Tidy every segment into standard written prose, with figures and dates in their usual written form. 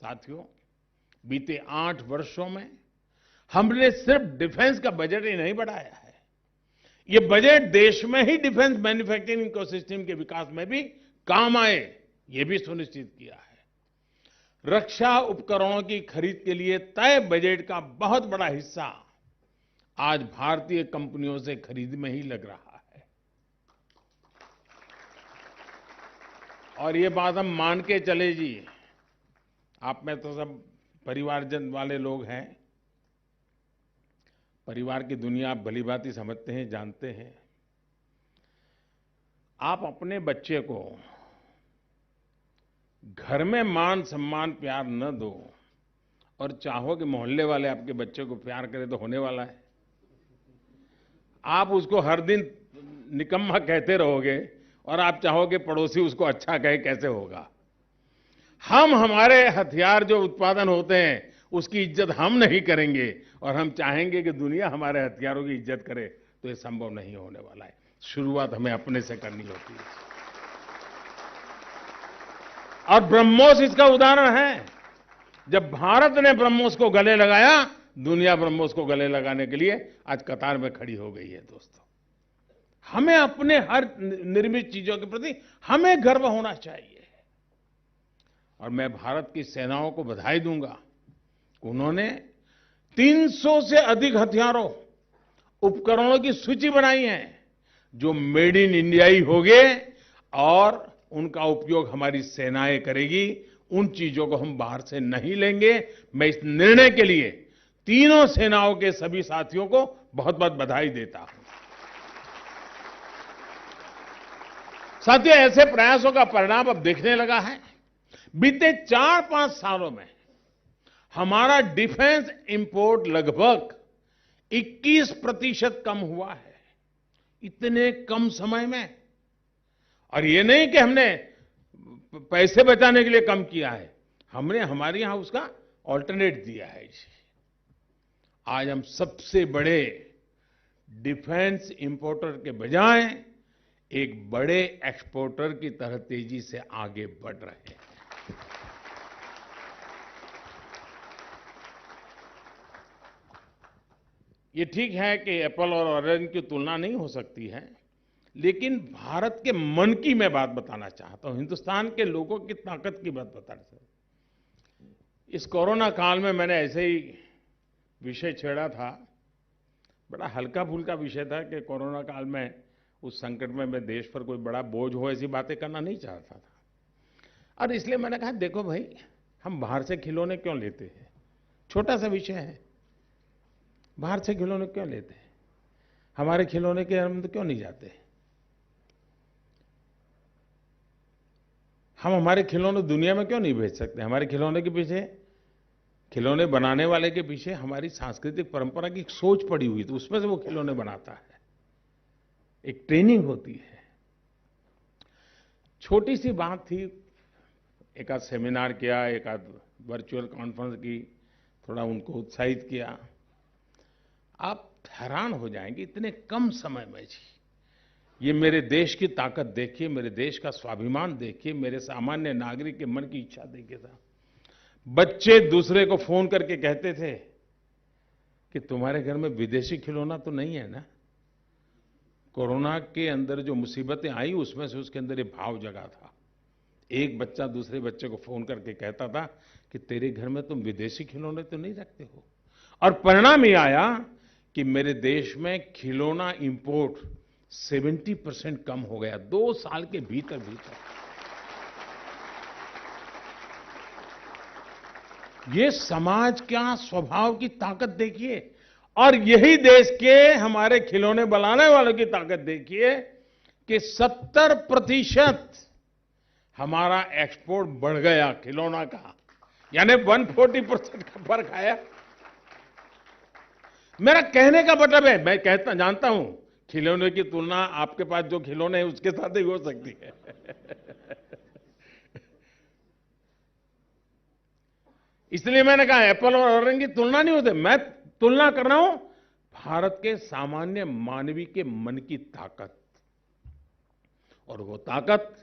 साथियों, बीते 8 वर्षों में हमने सिर्फ डिफेंस का बजट ही नहीं बढ़ाया है, ये बजट देश में ही डिफेंस मैन्युफैक्चरिंग इकोसिस्टम के विकास में भी काम आए, ये भी सुनिश्चित किया है। रक्षा उपकरणों की खरीद के लिए तय बजट का बहुत बड़ा हिस्सा आज भारतीय कंपनियों से खरीद में ही लग रहा है। और ये बात हम मान के चले जी, आप में तो सब परिवारजन वाले लोग हैं, परिवार की दुनिया आप भलीभांति समझते हैं, जानते हैं। आप अपने बच्चे को घर में मान सम्मान प्यार न दो और चाहो कि मोहल्ले वाले आपके बच्चे को प्यार करें, तो होने वाला है। आप उसको हर दिन निकम्मा कहते रहोगे और आप चाहोगे पड़ोसी उसको अच्छा कहे, कैसे होगा? हम हमारे हथियार जो उत्पादन होते हैं उसकी इज्जत हम नहीं करेंगे और हम चाहेंगे कि दुनिया हमारे हथियारों की इज्जत करे, तो ये संभव नहीं होने वाला है। शुरुआत हमें अपने से करनी होती है। और ब्रह्मोस इसका उदाहरण है। जब भारत ने ब्रह्मोस को गले लगाया, दुनिया ब्रह्मोस को गले लगाने के लिए आज कतार में खड़ी हो गई है। दोस्तों, हमें अपने हर निर्मित चीजों के प्रति हमें गर्व होना चाहिए। और मैं भारत की सेनाओं को बधाई दूंगा, उन्होंने 300 से अधिक हथियारों उपकरणों की सूची बनाई है जो मेड इन इंडिया ही होंगे और उनका उपयोग हमारी सेनाएं करेगी। उन चीजों को हम बाहर से नहीं लेंगे। मैं इस निर्णय के लिए तीनों सेनाओं के सभी साथियों को बहुत बहुत बधाई देता हूं। साथियों, ऐसे प्रयासों का परिणाम अब दिखने लगा है। बीते 4-5 सालों में हमारा डिफेंस इंपोर्ट लगभग 21% कम हुआ है, इतने कम समय में। और ये नहीं कि हमने पैसे बचाने के लिए कम किया है, हमने हमारे यहां उसका ऑल्टरनेट दिया है। आज हम सबसे बड़े डिफेंस इंपोर्टर के बजाय एक बड़े एक्सपोर्टर की तरह तेजी से आगे बढ़ रहे हैं। ये ठीक है कि एप्पल और ऑरेंज की तुलना नहीं हो सकती है, लेकिन भारत के मन की मैं बात बताना चाहता हूं, हिंदुस्तान के लोगों की ताकत की बात बताना चाहता हूं। इस कोरोना काल में मैंने ऐसे ही विषय छेड़ा था, बड़ा हल्का फुल्का विषय था कि कोरोना काल में उस संकट में मैं देश पर कोई बड़ा बोझ हो ऐसी बातें करना नहीं चाहता था। और इसलिए मैंने कहा, देखो भाई, हम बाहर से खिलौने क्यों लेते हैं? छोटा सा विषय है, बाहर से खिलौने क्यों लेते हैं? हमारे खिलौने के हम तो क्यों नहीं जाते? हम हमारे खिलौने दुनिया में क्यों नहीं भेज सकते? हमारे खिलौने के पीछे, खिलौने बनाने वाले के पीछे हमारी सांस्कृतिक परंपरा की एक सोच पड़ी हुई, तो उसमें से वो खिलौने बनाता है। एक ट्रेनिंग होती है। छोटी सी बात थी, एक आध सेमिनार किया, एक आध वर्चुअल कॉन्फ्रेंस की, थोड़ा उनको उत्साहित किया। आप हैरान हो जाएंगे, इतने कम समय में जी, ये मेरे देश की ताकत देखिए, मेरे देश का स्वाभिमान देखिए, मेरे सामान्य नागरिक के मन की इच्छा देखिए साहब। बच्चे दूसरे को फोन करके कहते थे कि तुम्हारे घर में विदेशी खिलौना तो नहीं है ना? कोरोना के अंदर जो मुसीबतें आई, उसमें से उसके अंदर ये भाव जगा था। एक बच्चा दूसरे बच्चे को फोन करके कहता था कि तेरे घर में तुम विदेशी खिलौने तो नहीं रखते हो? और परिणाम ये आया कि मेरे देश में खिलौना इंपोर्ट 70% कम हो गया 2 साल के भीतर भीतर। ये समाज क्या स्वभाव की ताकत देखिए, और यही देश के हमारे खिलौने बनाने वालों की ताकत देखिए कि 70% हमारा एक्सपोर्ट बढ़ गया खिलौना का, यानी 140% का फर्क आया। मेरा कहने का मतलब है, मैं कहता जानता हूं खिलौने की तुलना आपके पास जो खिलौने हैं उसके साथ ही हो सकती है। इसलिए मैंने कहा एप्पल और ऑरेंज की तुलना नहीं होती, मैं तुलना कर रहा हूं भारत के सामान्य मानवी के मन की ताकत, और वो ताकत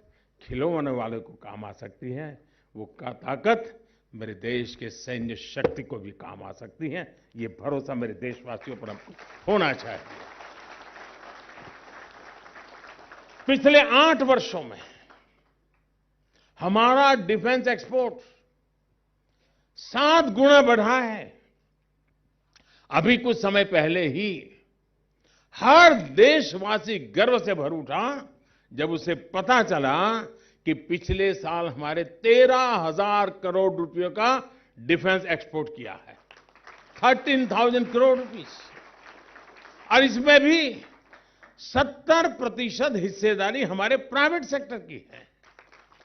खिलौने वाले को काम आ सकती है। वो ताकत मेरे देश के सैन्य शक्ति को भी काम आ सकती हैं। ये भरोसा मेरे देशवासियों पर हमको होना चाहिए। पिछले 8 वर्षों में हमारा डिफेंस एक्सपोर्ट 7 गुना बढ़ा है। अभी कुछ समय पहले ही हर देशवासी गर्व से भर उठा जब उसे पता चला कि पिछले साल हमारे 13,000 करोड़ रुपयों का डिफेंस एक्सपोर्ट किया है। 13,000 करोड़ रुपीस, और इसमें भी 70% हिस्सेदारी हमारे प्राइवेट सेक्टर की है।